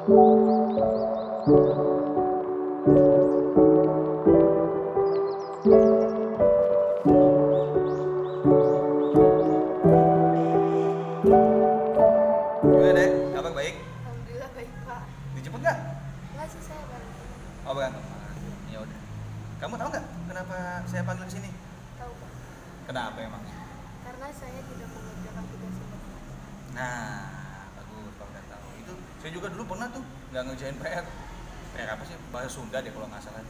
Gimana deh, kabar baik? Alhamdulillah baik Pak. Dijemput nggak? Enggak sih saya baru Oh berantem. Ya udah. Kamu tahu nggak kenapa saya panggil di sini? tahu Pak. Kenapa emangnya? Karena saya tidak mengerjakan tugas yang berkelas. Nah, bagus kalau udah tahu. Itu saya juga dulu pernah tuh nggak ngerjain PR. PR apa sih? Bahasa Sunda deh kalau nggak salah.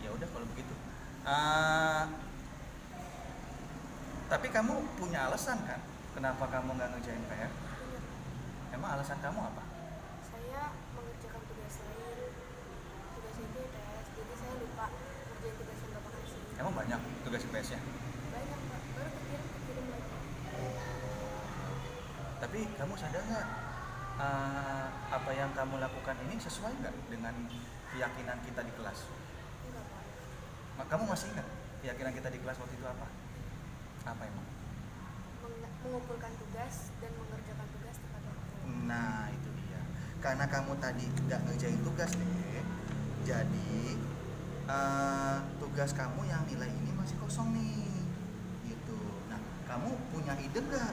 Ya udah kalau begitu. Tapi kamu punya alasan kan? Kenapa kamu nggak ngerjain PR? Iya, Emang alasan kamu apa? saya mengerjakan tugas lain. Tugas itu IPS, jadi saya lupa ngerjain tugas yang Bapak kasih. Emang banyak tugas IPS-nya? Banyak Pak, baru kekirim lagi. Tapi kamu sadar nggak apa yang kamu lakukan ini sesuai nggak dengan keyakinan kita di kelas? Enggak Pak. Kamu masih ingat keyakinan kita di kelas waktu itu apa? Apa emang? Mengumpulkan tugas dan mengerjakan tugas tepat waktu. Nah itu dia. Karena kamu tadi nggak ngerjain tugas deh, jadi tugas kamu yang nilai ini masih kosong nih, gitu. Nah kamu punya ide nggak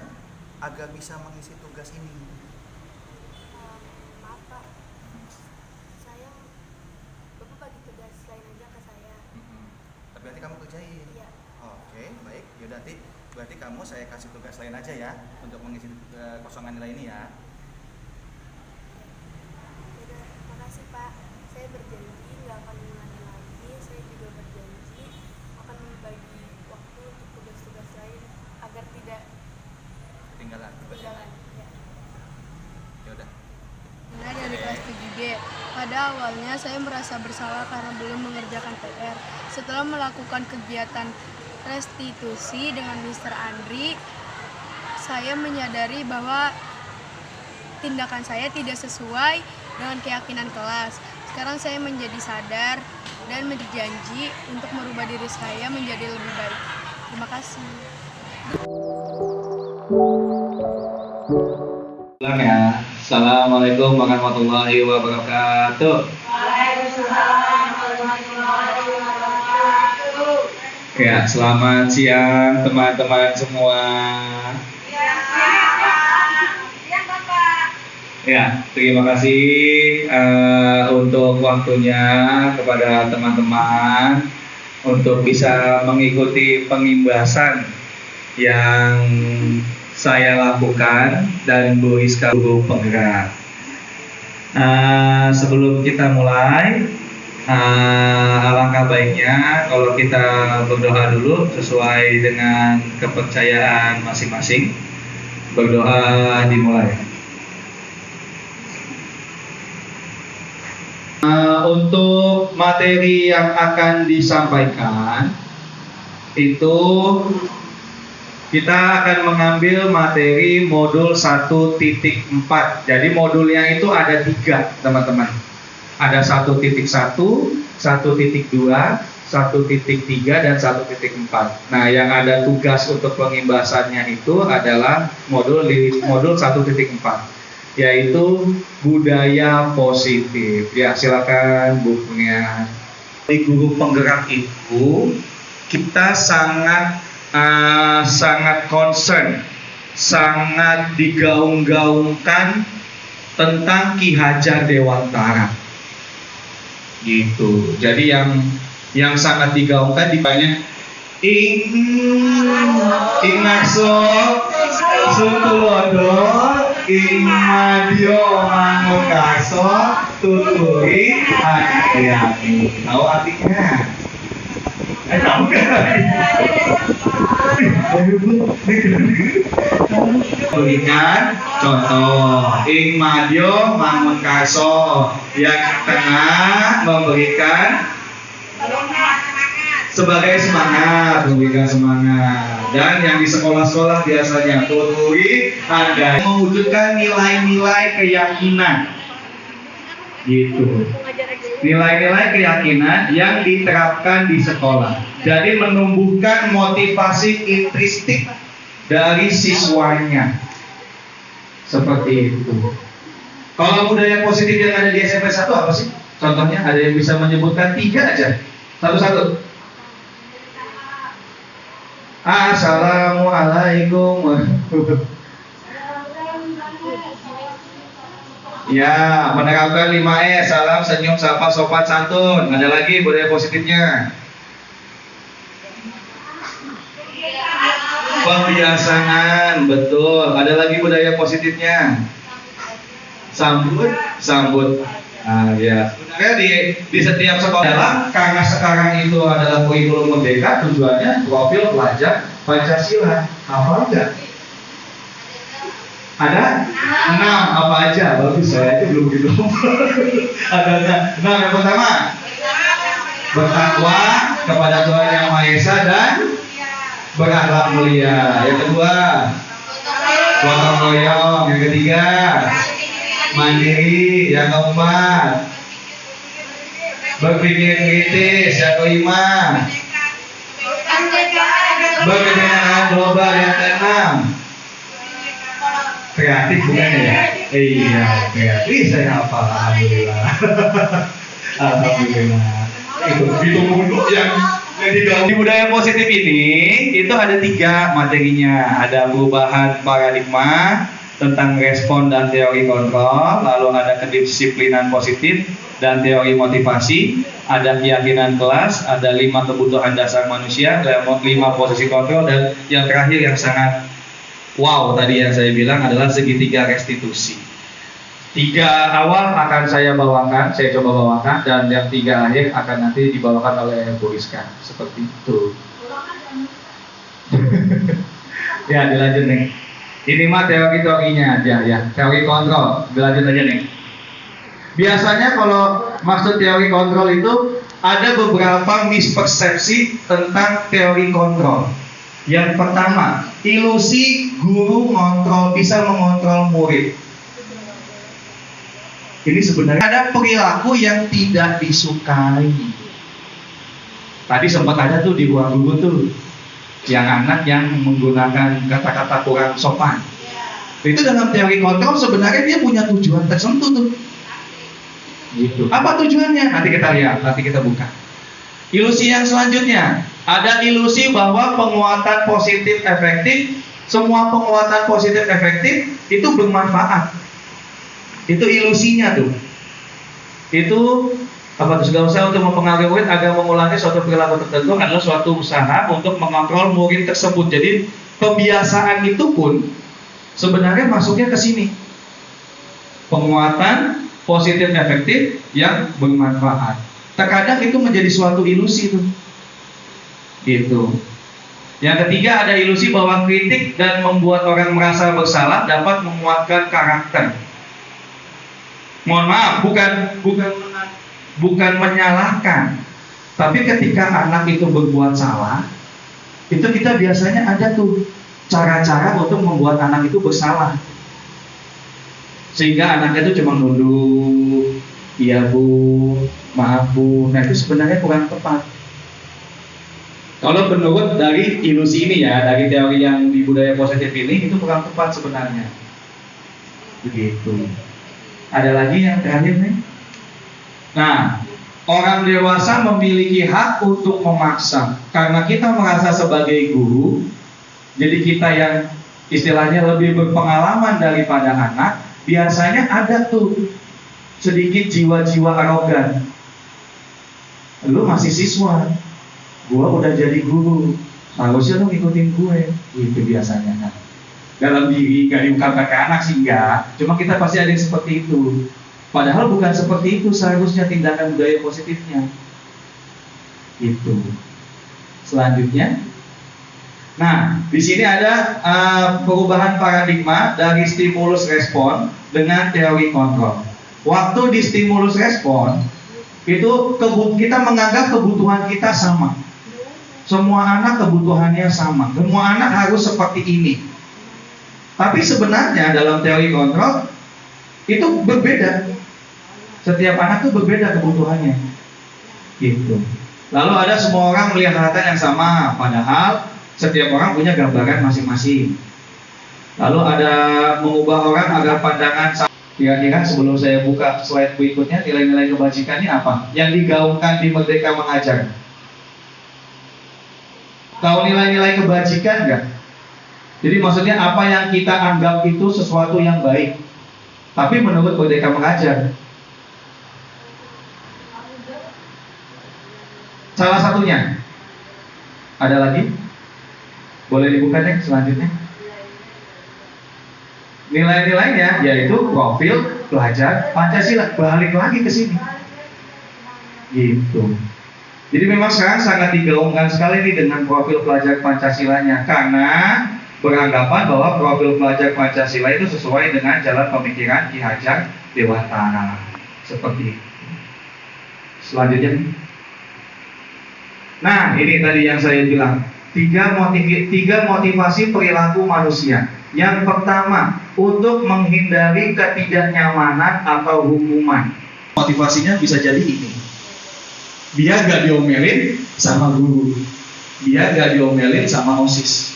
agar bisa mengisi tugas ini? Maaf Pak, saya Bapak bagi tugas lain aja ke saya. Tapi nanti kamu kerjain. Iya. Oke, baik. Yaudah nanti berarti kamu saya kasih tugas lain aja ya untuk mengisi kosongan nilai ini ya. Yaudah, makasih Pak. Saya berjanji nggak akan mengulangi lagi. Saya juga berjanji akan membagi waktu untuk tugas-tugas lain agar tidak Ketinggalan tugasnya. ketinggalan. Ya. Yaudah. Nah, dari kelas 7D. Pada awalnya saya merasa bersalah karena belum mengerjakan PR. Setelah melakukan kegiatan restitusi dengan Mr. Andri, saya menyadari bahwa tindakan saya tidak sesuai dengan keyakinan kelas. Sekarang saya menjadi sadar dan berjanji untuk merubah diri saya menjadi lebih baik. Terima kasih. Ulang ya. Assalamualaikum warahmatullahi wabarakatuh. Ya, selamat siang teman-teman semua. Ya, terima kasih untuk waktunya kepada teman-teman untuk bisa mengikuti pengimbasan yang saya lakukan dan Bu Rizka guru penggerak. Sebelum kita mulai, alangkah baiknya kalau kita berdoa dulu sesuai dengan kepercayaan masing-masing. Berdoa dimulai. Untuk materi yang akan disampaikan itu kita akan mengambil materi modul 1.4. Jadi modulnya itu ada 3, teman-teman. Ada 1.1, 1.2, 1.3, dan 1.4. Nah, yang ada tugas untuk pengimbasannya itu adalah modul 1.4, yaitu budaya positif. Ya, silakan bukunya. Di guru penggerak itu kita sangat concern, sangat digaung-gaungkan tentang Ki Hajar Dewantara, gitu. Jadi yang sangat digaungkan banyak ing nakso sutulodo ing madyo mangungaso tuturi hati-hati. Tahu artinya? Tahu kan? Berikan contoh ing madyo mangungaso, yang tengah memberikan sebagai semangat, memberikan semangat. Dan yang di sekolah-sekolah biasanya tuturi ada mewujudkan nilai-nilai keyakinan, gitu. Nilai-nilai keyakinan yang diterapkan di sekolah. Jadi menumbuhkan motivasi intrinsik dari siswanya, seperti itu. Kalau budaya positif yang ada di SMP 1 apa sih? Contohnya ada yang bisa menyebutkan 3 aja. Satu-satu. Assalamualaikum. Ya, menerapkan 5E, salam, senyum, sapa, sopan, santun. Ada lagi budaya positifnya. Pembiasaan, betul. Ada lagi budaya positifnya. Sambut. Nah, ya. Sebenarnya di setiap sekolah, karena sekarang itu adalah kurikulum merdeka, tujuannya profil pelajar Pancasila. Hafal nggak? Ada 6 apa aja? Bagus, saya itu belum gitu. Ada 6. Yang pertama, bertakwa kepada Tuhan Yang Maha Esa dan berakhlak mulia. Yang kedua, gotong royong. Yang ketiga, mandiri. Yang keempat, berpikir kritis. Yang kelima, berkebenangan global. Yang keenam, kreatif bukan ya? Iya, kreatif saya hafal. Alhamdulillah. Alhamdulillah. Itu mulu yang di budaya positif ini itu ada 3 materinya. Ada perubahan paradigma tentang respon dan teori kontrol, lalu ada kedisiplinan positif dan teori motivasi, ada keyakinan kelas, ada 5 kebutuhan dasar manusia, 5 posisi kontrol, dan yang terakhir yang sangat wow tadi yang saya bilang adalah segitiga restitusi. 3 awal akan saya bawakan, saya coba bawakan, dan yang 3 akhir akan nanti dibawakan oleh Bu Rizka. Seperti itu. Ya, dilanjut nih. Ini mah teori-teorinya aja ya, teori kontrol. Dilanjut aja nih. Biasanya kalau maksud teori kontrol itu ada beberapa mispersepsi tentang teori kontrol. Yang pertama, ilusi guru bisa mengontrol murid. Ini sebenarnya ada perilaku yang tidak disukai. Tadi sempat ada tuh di ruang guru tuh, yang anak yang menggunakan kata-kata kurang sopan. Itu dalam teori kontrol sebenarnya dia punya tujuan tertentu tuh. Gitu. Apa tujuannya? Nanti kita lihat, nanti kita buka. Ilusi yang selanjutnya, ada ilusi bahwa penguatan positif efektif, semua penguatan positif efektif itu bermanfaat. Itu ilusinya tuh. Itu apa tuh, segala usaha untuk mempengaruhi murid agar mengulangi suatu perilaku tertentu adalah suatu usaha untuk mengontrol murid tersebut. Jadi kebiasaan itu pun sebenarnya masuknya ke sini. Penguatan positif efektif yang bermanfaat. Terkadang itu menjadi suatu ilusi tuh. Gitu. Yang ketiga ada ilusi bahwa kritik dan membuat orang merasa bersalah dapat menguatkan karakter. Mohon maaf, bukan menyalahkan, tapi ketika anak itu berbuat salah, itu kita biasanya ada tuh cara-cara untuk membuat anak itu bersalah, sehingga anaknya itu cuma nunduk, iya bu, maaf bu. Nah itu sebenarnya kurang tepat. Kalau menurut dari ilusi ini ya, dari teori yang di budaya positif ini, itu kurang tepat sebenarnya. Begitu. Ada lagi yang terakhir nih. Nah, orang dewasa memiliki hak untuk memaksa. Karena kita merasa sebagai guru, jadi kita yang istilahnya lebih berpengalaman daripada anak, biasanya ada tuh sedikit jiwa-jiwa arogan. Lu masih siswa, gua udah jadi guru, harusnya lu ngikutin gue. Itu biasanya kan. Dalam diri, gak diungkapkan ke anak sih enggak, cuma kita pasti ada yang seperti itu. Padahal bukan seperti itu seharusnya tindakan budaya positifnya. Itu. Selanjutnya, nah di sini ada perubahan paradigma dari stimulus respon dengan teori kontrol. Waktu di stimulus respon itu kita menganggap kebutuhan kita sama. Semua anak kebutuhannya sama. Semua anak harus seperti ini. Tapi sebenarnya dalam teori kontrol itu berbeda. Setiap anak itu berbeda kebutuhannya. Gitu. Lalu ada semua orang melihat hal yang sama, padahal setiap orang punya gambaran masing-masing. Lalu ada mengubah orang agar pandangan Kira-kira sebelum saya buka slide berikutnya, nilai-nilai kebajikannya apa? Yang digaungkan di Merdeka Mengajar. Tahu nilai-nilai kebajikan nggak? Jadi maksudnya apa yang kita anggap itu sesuatu yang baik, tapi menurut Merdeka Mengajar. Salah satunya. Ada lagi? Boleh dibuka deh selanjutnya. Nilai-nilainya yaitu profil pelajar Pancasila. Balik lagi ke sini. Gitu. Jadi memang sekarang sangat digaungkan sekali nih dengan profil pelajar Pancasilanya, karena beranggapan bahwa profil pelajar Pancasila itu sesuai dengan jalan pemikiran Ki Hajar Dewantara. Seperti itu. Selanjutnya. Nah, ini tadi yang saya bilang, tiga motivasi perilaku manusia. Yang pertama, untuk menghindari ketidaknyamanan atau hukuman. Motivasinya bisa jadi ini. Biar gak diomelin sama guru, biar gak diomelin sama OSIS.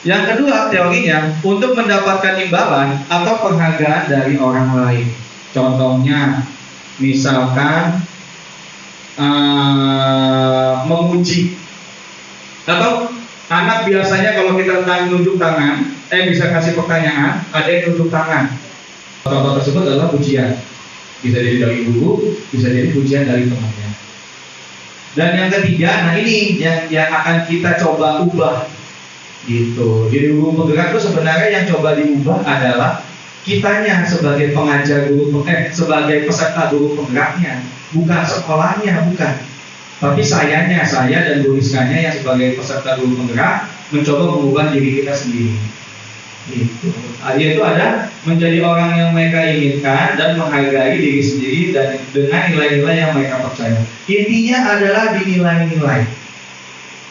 Yang kedua, teorinya untuk mendapatkan imbalan atau penghargaan dari orang lain. Contohnya, misalkan memuji, atau anak biasanya kalau kita nunjuk tangan, bisa kasih pertanyaan, ada yang nunjuk tangan. Contoh tersebut adalah pujian. Bisa jadi dari guru, bisa jadi pujian dari temannya. Dan yang ketiga, nah ini yang akan kita coba ubah, gitu. Jadi guru penggerak itu sebenarnya yang coba diubah adalah kitanya sebagai pengajar guru, sebagai peserta guru penggeraknya, bukan sekolahnya, bukan. Tapi saya dan Bu Rizkanya yang sebagai peserta guru penggerak mencoba mengubah diri kita sendiri. Gitu. Yaitu ada menjadi orang yang mereka inginkan dan menghargai diri sendiri dan dengan nilai-nilai yang mereka percaya. Intinya adalah di nilai-nilai.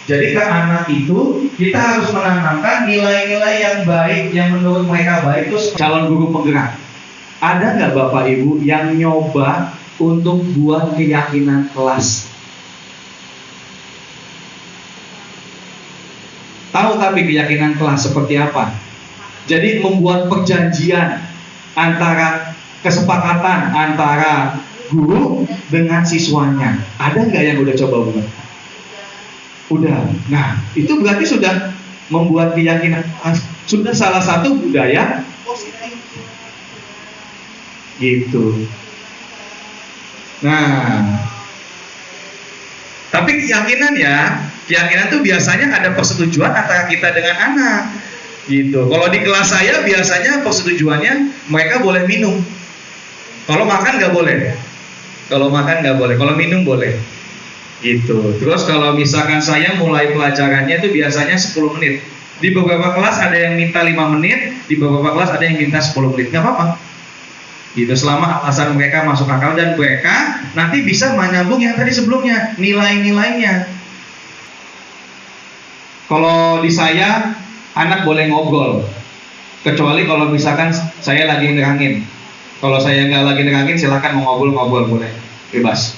Jadi ke anak itu kita harus menanamkan nilai-nilai yang baik, yang menurut mereka baik. Itu calon guru penggerak. Ada nggak Bapak Ibu yang nyoba untuk buat keyakinan kelas? Tahu tapi keyakinan kelas seperti apa? Jadi membuat perjanjian antara kesepakatan antara guru dengan siswanya. Ada nggak yang udah coba buat? Udah. Nah, itu berarti sudah membuat keyakinan, sudah salah satu budaya positif. Gitu. Nah, tapi keyakinan tuh biasanya ada persetujuan antara kita dengan anak. Gitu. Kalau di kelas saya biasanya persetujuannya mereka boleh minum. Kalau makan nggak boleh. Kalau minum boleh. Gitu. Terus kalau misalkan saya mulai pelajarannya itu biasanya 10 menit. Di beberapa kelas ada yang minta 5 menit, di beberapa kelas ada yang minta 10 menit. Nggak apa-apa. Gitu, selama alasan mereka masuk akal dan mereka nanti bisa menyambung yang tadi sebelumnya, nilai-nilainya. Kalau di saya, anak boleh ngobrol, kecuali kalau misalkan saya lagi nerangin. Kalau saya nggak lagi nerangin, silakan mau ngobrol boleh, bebas.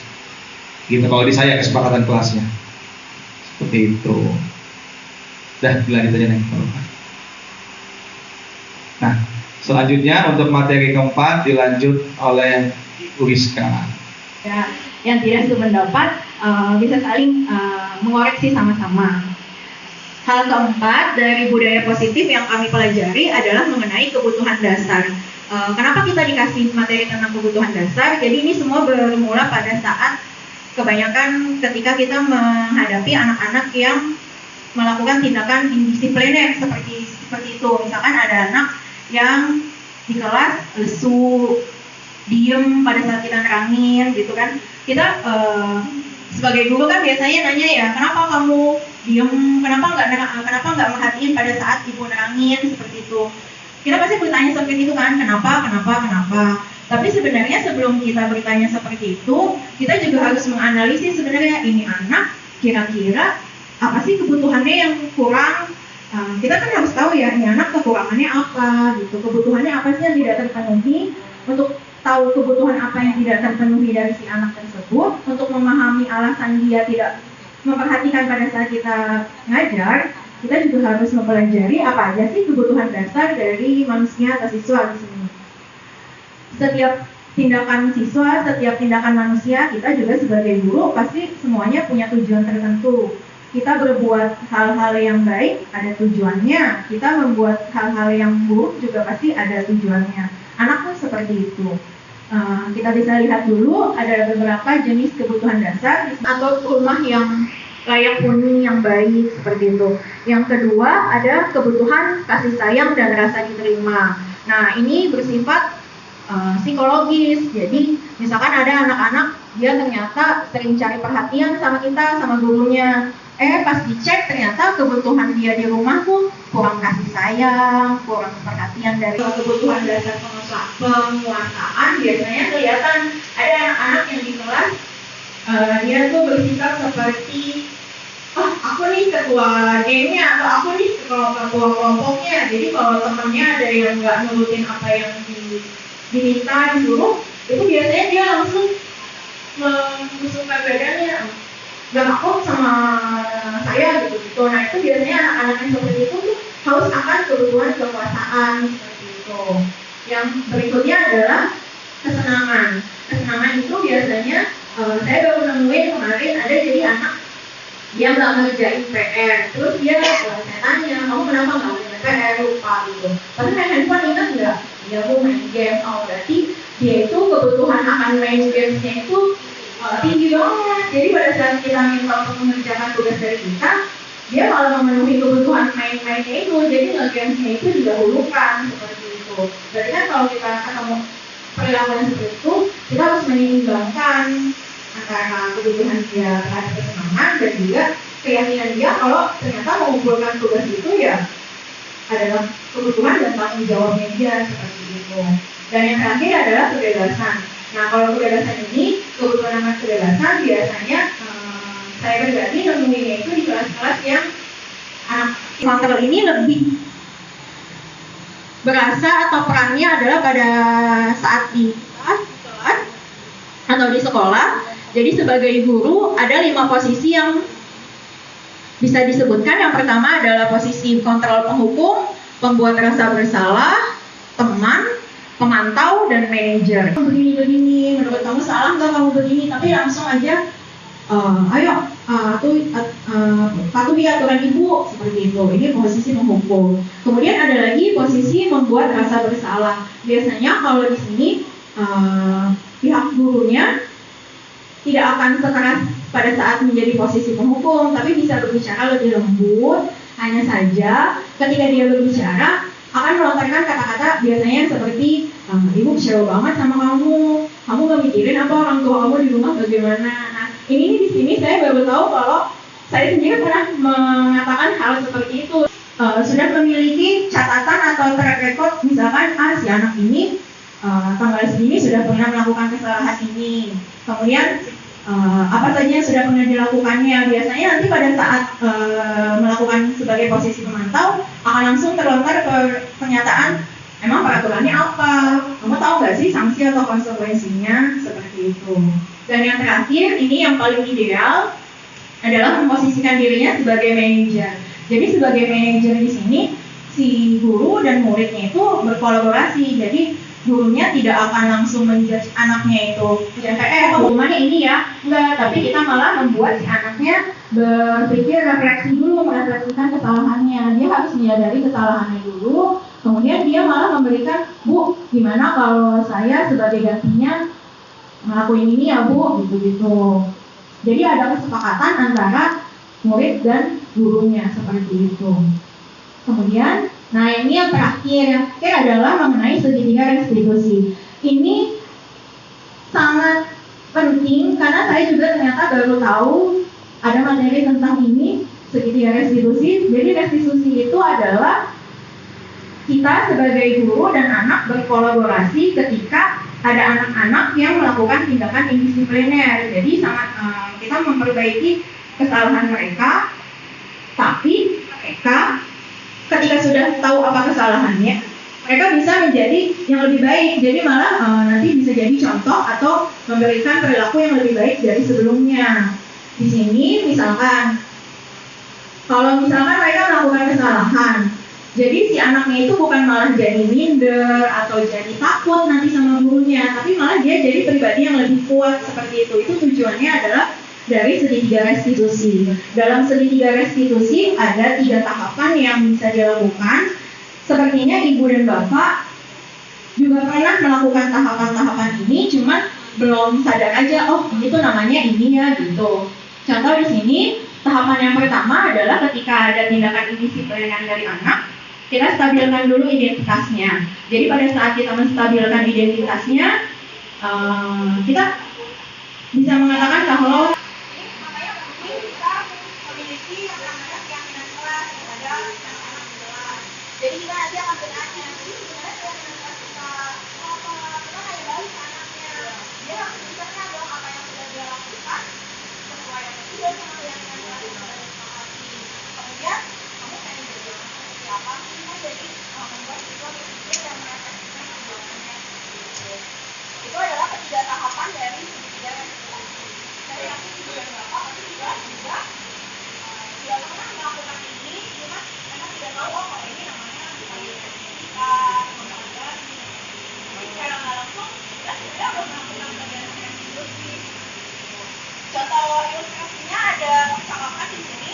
Gitu kalau di saya kesepakatan kelasnya. Seperti itu. Dah, dilanjut aja nih. Nah, selanjutnya untuk materi keempat dilanjut oleh Ibu Rizka. Ya, yang tidak sependapat bisa saling mengoreksi sama-sama. Hal keempat dari budaya positif yang kami pelajari adalah mengenai kebutuhan dasar. Kenapa kita dikasih materi tentang kebutuhan dasar? Jadi ini semua bermula pada saat kebanyakan ketika kita menghadapi anak-anak yang melakukan tindakan indisipliner seperti itu. Misalkan ada anak yang di kelas lesu, diem pada saat kita nerangin, gitu kan? Kita sebagai guru kan biasanya nanya ya, kenapa kamu diem? Kenapa nggak merhatiin pada saat ibu nerangin seperti itu? Kita pasti bertanya seperti itu kan? Kenapa? Tapi sebenarnya sebelum kita bertanya seperti itu, kita juga harus menganalisis sebenarnya ini anak kira-kira apa sih kebutuhannya yang kurang. Kita kan harus tahu ya, ini anak kekurangannya apa, gitu. Kebutuhannya apa sih yang tidak terpenuhi. Untuk tahu kebutuhan apa yang tidak terpenuhi dari si anak tersebut, untuk memahami alasan dia tidak memperhatikan pada saat kita ngajar, kita juga harus mempelajari apa aja sih kebutuhan dasar dari manusia atau siswa di sini. setiap tindakan siswa, setiap tindakan manusia, kita juga sebagai guru pasti semuanya punya tujuan tertentu. Kita berbuat hal-hal yang baik ada tujuannya, kita membuat hal-hal yang buruk juga pasti ada tujuannya. Anak pun seperti itu. Kita bisa lihat dulu ada beberapa jenis kebutuhan dasar atau rumah yang layak huni yang baik seperti itu. Yang kedua ada kebutuhan kasih sayang dan rasa diterima. Nah ini bersifat psikologis. Jadi misalkan ada anak-anak dia ternyata sering cari perhatian sama kita, sama gurunya. Pas dicek ternyata kebutuhan dia di rumah tuh kurang kasih sayang, kurang perhatian dari kebutuhan dasar penguasaan. Biasanya kelihatan ada anak-anak yang di kelas dia tuh bersikap seperti aku nih ketua gengnya atau aku nih ketua kelompoknya. Jadi kalau temennya ada yang nggak nurutin apa yang diminta disuruh, itu biasanya dia langsung membusukkan badannya, nggak takut sama saya gitu. Nah itu biasanya anak-anak yang seperti itu tuh haus akan kebutuhan kekuasaan seperti itu. Yang berikutnya adalah kesenangan. Kesenangan itu biasanya saya baru nemuin kemarin ada jadi anak dia nggak ngerjain PR, terus dia saya tanya kamu kenapa nggak ngerjain PR, lupa gitu. Tapi main handphone ingat nggak? Dia mau main game. Berarti dia itu kebutuhan akan main gamesnya itu tinggi banget. Jadi pada saat kita minta untuk mengerjakan tugas dari kita, dia malah memenuhi kebutuhan main-mainnya itu. Jadi nge-gamesnya itu didahulukan seperti itu. Berarti kan kalau kita ketemu perilaku yang seperti itu, kita harus menyeimbangkan antara kebutuhan dia terhadap kesenangan dan juga keyakinan dia kalau ternyata mengumpulkan tugas itu ya adalah kebutuhan dan tanggung jawabnya dia seperti itu. Dan yang terakhir adalah kebebasan. Nah kalau kebebasan ini, kebutuhan akan kebebasan biasanya saya pribadi nemuinnya itu di kelas-kelas yang anak kontrol ini lebih berasa atau perannya adalah pada saat di kelas atau di sekolah. Jadi sebagai guru ada 5 posisi yang bisa disebutkan. Yang pertama adalah posisi kontrol penghukum, pembuat rasa bersalah, teman, pemantau, dan manajer. Begini, menurut kamu salah nggak kamu begini? Tapi langsung aja, ayo, patuhi aturan ibu, seperti itu. Ini posisi penghukum. Kemudian ada lagi posisi membuat rasa bersalah. Biasanya kalau di sini pihak gurunya tidak akan sekeras pada saat menjadi posisi penghukum, tapi bisa berbicara lebih lembut. Hanya saja ketika dia berbicara akan melontarkan kata-kata biasanya seperti ibu kecewa banget sama kamu gak mikirin apa orang tua kamu di rumah bagaimana. Nah ini di sini saya baru tahu kalau saya sendiri pernah mengatakan hal seperti itu. Sudah memiliki catatan atau track record, misalkan si anak ini tanggal segini sudah pernah melakukan kesalahan ini. Kemudian apa saja yang sudah pernah dilakukannya. Biasanya nanti pada saat melakukan sebagai posisi pemantau akan langsung terlontar pernyataan, emang peraturannya apa? Kamu tahu nggak sih sanksi atau konsekuensinya? Seperti itu. Dan yang terakhir, ini yang paling ideal adalah memposisikan dirinya sebagai manajer. Jadi sebagai manajer di sini si guru dan muridnya itu berkolaborasi. Jadi gurunya tidak akan langsung menjudge anaknya itu hukumannya ini ya, enggak, tapi kita malah membuat si anaknya berpikir, refleksi dulu, merefleksikan kesalahannya. Dia harus menyadari kesalahannya dulu, kemudian dia malah memberikan, Bu, gimana kalau saya sebagai gantinya ngelakuin ini ya Bu, gitu-gitu. Jadi ada kesepakatan antara murid dan gurunya seperti itu. Kemudian nah ini yang terakhir adalah mengenai segitiga restitusi. Ini sangat penting karena saya juga ternyata baru tahu ada materi tentang ini, segitiga restitusi. Jadi restitusi itu adalah kita sebagai guru dan anak berkolaborasi ketika ada anak-anak yang melakukan tindakan indisipliner. Jadi sangat kita memperbaiki kesalahan mereka, tapi mereka ketika sudah tahu apa kesalahannya, mereka bisa menjadi yang lebih baik. Jadi malah nanti bisa jadi contoh atau memberikan perilaku yang lebih baik dari sebelumnya. Di sini misalkan, kalau misalkan mereka melakukan kesalahan, jadi si anaknya itu bukan malah jadi minder atau jadi takut nanti sama gurunya. tapi malah dia jadi pribadi yang lebih kuat seperti itu. Itu tujuannya adalah dari segitiga restitusi. Dalam segitiga restitusi ada 3 tahapan yang bisa dilakukan. Sepertinya Ibu dan Bapak juga pernah melakukan tahapan-tahapan ini, cuman belum sadar aja, oh ini tuh namanya ini ya gitu. Contoh di sini, tahapan yang pertama adalah ketika ada tindakan indisiplinan dari anak, kita stabilkan dulu identitasnya. Jadi pada saat kita menstabilkan identitasnya, kita bisa mengatakan kalau jadi kita nanti akan bertanya, jadi sebenarnya keyakinan kelas kita apa? Kita kayak balik ke anaknya. Dia harus bisa dong apa yang sudah dia lakukan sesuai atau tidak sama keyakinan kelas kita dan sepakati. Kemudian kamu pengen jadi orang seperti apa? Kita jadi membuat siswa berpikir dan merefleksikan perbuatannya. Itu adalah ketiga tahapan dari segitiga restitusi. Saya yakin ibu dan bapak pasti juga tidak pernah melakukan ini, cuma memang tidak tahu oh kalau ini namanya secara nggak langsung kita sebenarnya udah melakukan bagian restitusi. Contoh ilustrasinya ada percakapan di sini.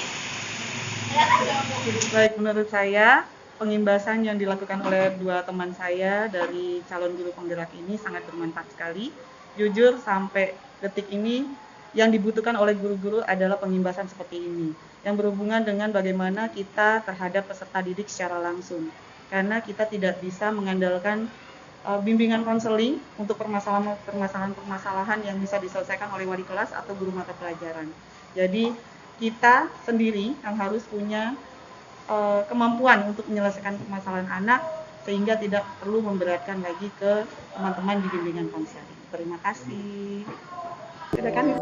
Kelihatan nggak Bu? Baik, menurut saya pengimbasan yang dilakukan oleh 2 teman saya dari calon guru penggerak ini sangat bermanfaat sekali. Jujur sampai detik ini yang dibutuhkan oleh guru-guru adalah pengimbasan seperti ini yang berhubungan dengan bagaimana kita terhadap peserta didik secara langsung. Karena kita tidak bisa mengandalkan bimbingan konseling untuk permasalahan-permasalahan yang bisa diselesaikan oleh wali kelas atau guru mata pelajaran. Jadi kita sendiri yang harus punya kemampuan untuk menyelesaikan permasalahan anak sehingga tidak perlu memberatkan lagi ke teman-teman di bimbingan konseling. Terima kasih. Silakan.